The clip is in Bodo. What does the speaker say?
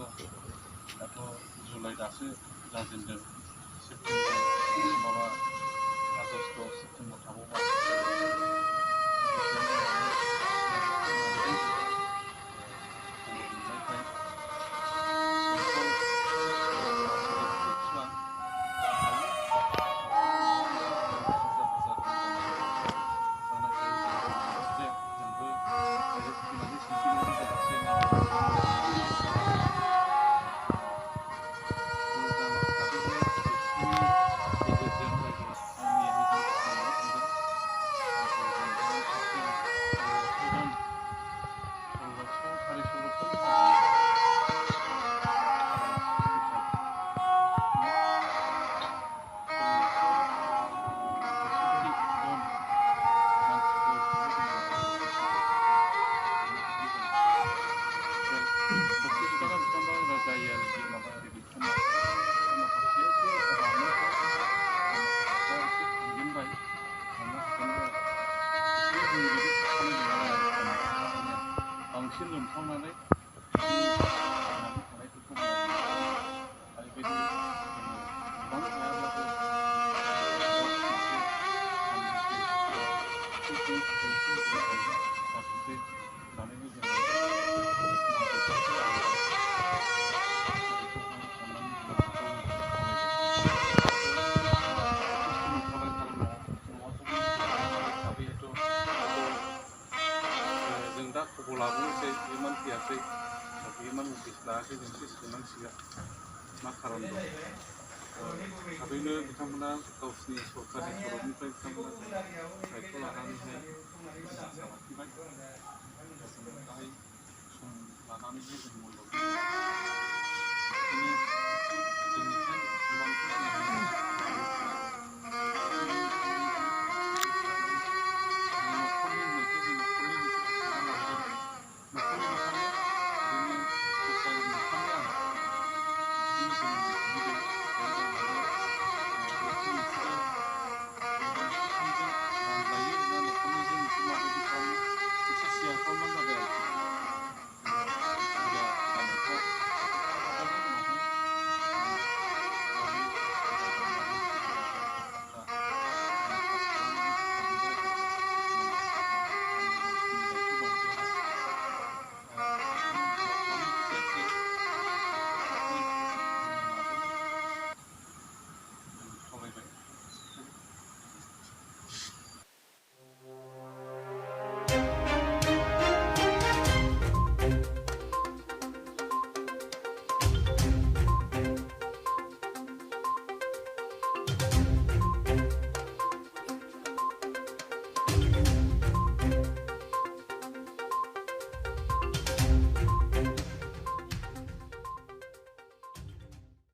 दाथ' जुलाइ दासो जाजेनदों सेप्तेम्बर माबा आगष्ट सेप्तेम्बर थाबावबाय बांसिन लोमसावनानै थानायफोरखौ आरो बेबायदि गोबां हायाब्लाबो दा खबर लाबोनोसै बेमान फैयासै बेमान नटिस लायाखै जोंसो सोंनांसिगोन मा खारन दं थाबैनो बिथांमोना गावसिनि सरकारनि तरफनिफ्राय बिथांमोना दायथ' लानानैहाय लाखिबाय जों गाहाय सम लानानैहाय जों मदद